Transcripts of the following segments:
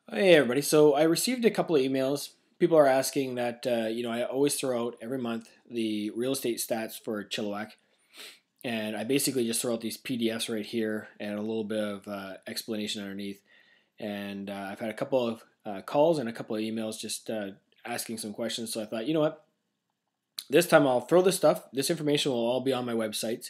Hey everybody. So I received a couple of emails. People are asking that I always throw out every month the real estate stats for Chilliwack, and I basically just throw out these PDFs right here and a little bit of explanation underneath. And I've had a couple of calls and a couple of emails just asking some questions. So I thought, you know what, this time I'll throw this stuff. This information will all be on my websites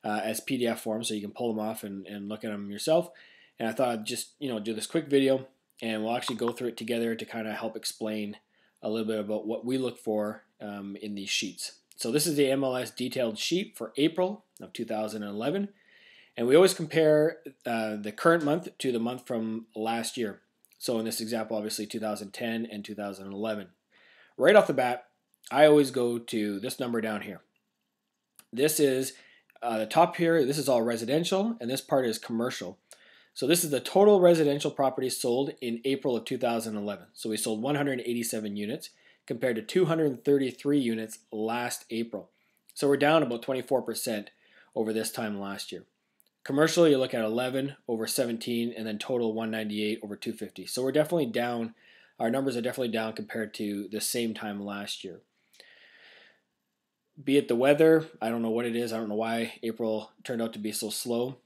as PDF forms, so you can pull them off and look at them yourself. And I thought I'd just do this quick video, and we'll actually go through it together to kind of help explain a little bit about what we look for in these sheets. So this is the MLS detailed sheet for April of 2011, and we always compare the current month to the month from last year. So in this example, obviously 2010 and 2011. Right off the bat, I always go to this number down here. This is the top here. This is all residential, and this part is commercial. So this is the total residential properties sold in April of 2011. So we sold 187 units compared to 233 units last April. So we're down about 24% over this time last year. Commercial, you look at 11 over 17, and then total 198 over 250. So we're definitely down. Our numbers are definitely down compared to the same time last year. Be it the weather, I don't know what it is. I don't know why April turned out to be so slow.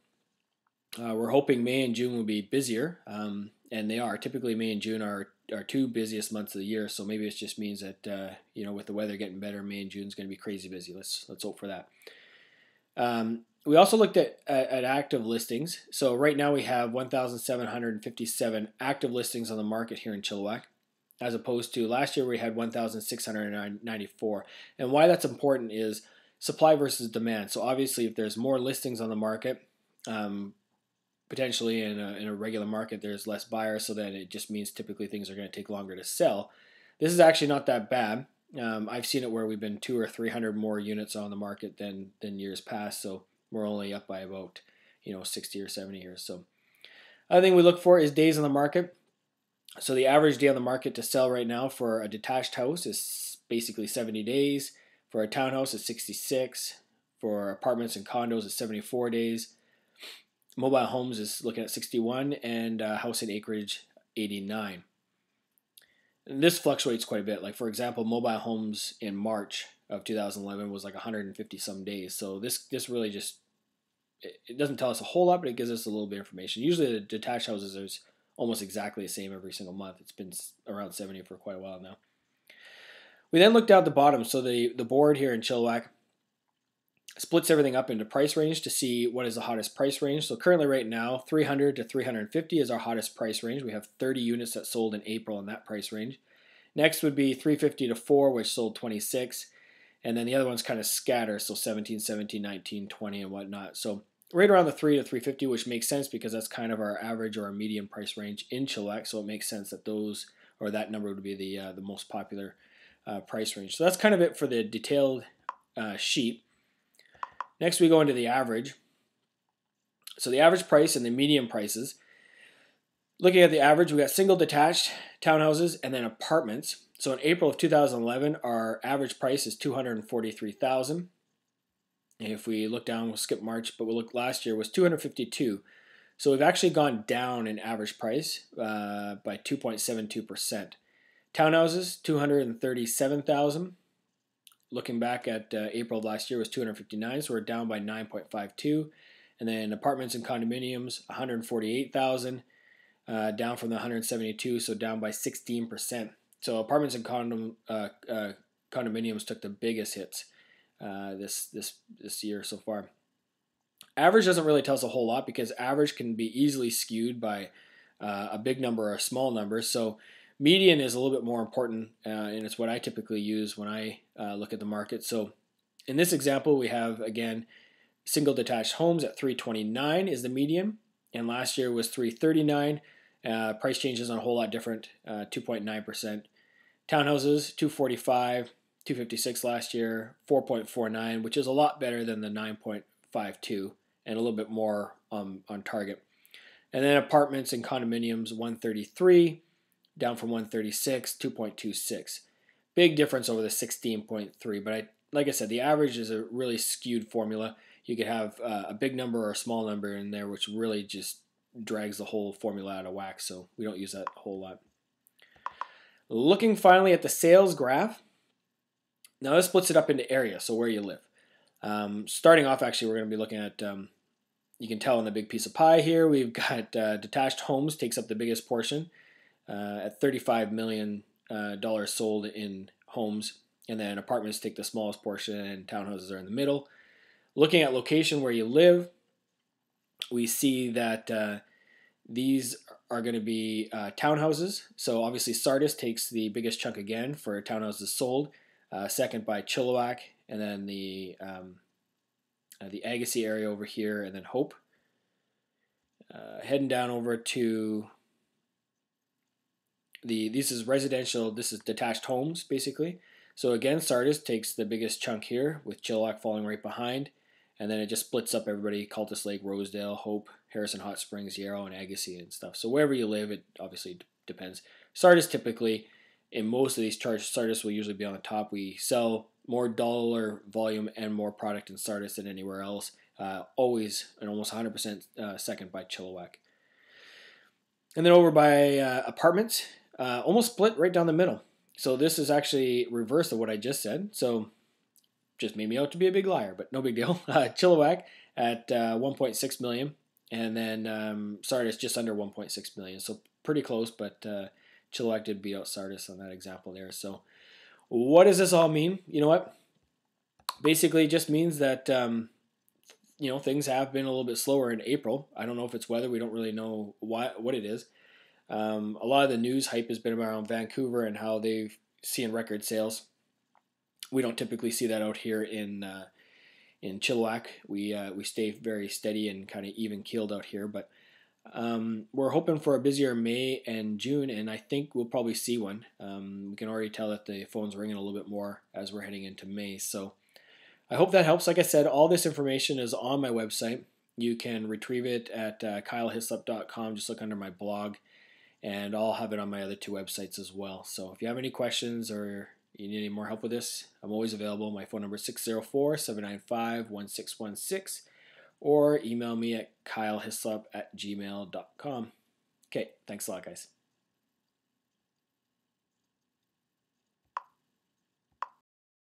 We're hoping May and June will be busier, and they are. Typically, May and June are our two busiest months of the year. So maybe it just means that with the weather getting better, May and June is going to be crazy busy. Let's hope for that. We also looked at active listings. So right now we have 1,757 active listings on the market here in Chilliwack, as opposed to last year we had 1,694. And why that's important is supply versus demand. So obviously, if there's more listings on the market, potentially in a regular market there's less buyers, so then it just means typically things are going to take longer to sell. This is actually not that bad. I've seen it where we've been 200 or 300 more units on the market than years past, so we're only up by about 60 or 70 here. So other thing we look for is days on the market. So the average day on the market to sell right now for a detached house is basically 70 days. For a townhouse is 66. For apartments and condos is 74 days. Mobile homes is looking at 61, and house and acreage 89. And this fluctuates quite a bit. Like for example, mobile homes in March of 2011 was like 150 some days. So this really just, it doesn't tell us a whole lot, but it gives us a little bit of information. Usually the detached houses are almost exactly the same every single month. It's been around 70 for quite a while now. We then looked down at the bottom. So the board here in Chilliwack splits everything up into price range to see what is the hottest price range. So currently right now, 300 to 350 is our hottest price range. We have 30 units that sold in April in that price range. Next would be 350 to 4, which sold 26. And then the other ones kind of scatter, so 17, 17, 19, 20, and whatnot. So right around the 3 to 350, which makes sense because that's kind of our average or our median price range in Chilliwack. So it makes sense that that number would be the most popular price range. So that's kind of it for the detailed sheet. Next, we go into the average. So the average price and the median prices. Looking at the average, we got single detached townhouses and then apartments. So in April of 2011, our average price is $243,000. And if we look down, we'll skip March, but we'll look last year was $252,000. So we've actually gone down in average price by 2.72%. Townhouses, $237,000. Looking back at April of last year was $259,000, so we're down by 9.52%. And then apartments and condominiums, $148,000, down from the $172,000, so down by 16%. So apartments and condominiums took the biggest hits this year so far. Average doesn't really tell us a whole lot because average can be easily skewed by a big number or a small number. So median is a little bit more important, and it's what I typically use when I look at the market. So in this example, we have, again, single detached homes at 329 is the median, and last year was 339. Price change isn't a whole lot different, 2.9%. Townhouses, 245, 256 last year, 4.49, which is a lot better than the 9.52 and a little bit more on target. And then apartments and condominiums, 133, down from 136, 2.26. Big difference over the 16.3. But like I said, the average is a really skewed formula. You could have a big number or a small number in there, which really just drags the whole formula out of whack, so we don't use that a whole lot. Looking finally at the sales graph. Now this splits it up into areas, so where you live. Starting off, actually, we're going to be looking at, you can tell on the big piece of pie here, we've got detached homes takes up the biggest portion at $35 million sold in homes, and then apartments take the smallest portion, and townhouses are in the middle. Looking at location where you live, we see that these are going to be townhouses. So obviously Sardis takes the biggest chunk again for townhouses sold, second by Chilliwack, and then the Agassiz area over here, and then Hope. Heading down over to this is residential, this is detached homes basically. So again, Sardis takes the biggest chunk here, with Chilliwack falling right behind, and then it just splits up everybody: Cultus Lake, Rosedale, Hope, Harrison Hot Springs, Yarrow, and Agassiz and stuff. So wherever you live, it obviously depends. Sardis typically, in most of these charts, Sardis will usually be on the top. We sell more dollar volume and more product in Sardis than anywhere else. Always and almost 100% second by Chilliwack. And then over by apartments, almost split right down the middle. So this is actually reverse of what I just said. So just made me out to be a big liar, but no big deal. Chilliwack at 1.6 million, and then Sardis just under 1.6 million. So pretty close, but Chilliwack did beat out Sardis on that example there. So what does this all mean? You know what? Basically, it just means that things have been a little bit slower in April. I don't know if it's weather. We don't really know what it is. A lot of the news hype has been around Vancouver and how they've seen record sales. We don't typically see that out here in Chilliwack. We stay very steady and kind of even keeled out here, but we're hoping for a busier May and June, and I think we'll probably see one. We can already tell that the phone's ringing a little bit more as we're heading into May. So I hope that helps. Like I said, all this information is on my website. You can retrieve it at kylehislop.com. Just look under my blog, and I'll have it on my other two websites as well. So if you have any questions or you need any more help with this, I'm always available. My phone number is 604-795-1616, or email me at kylehislop@gmail.com. Okay, thanks a lot, guys.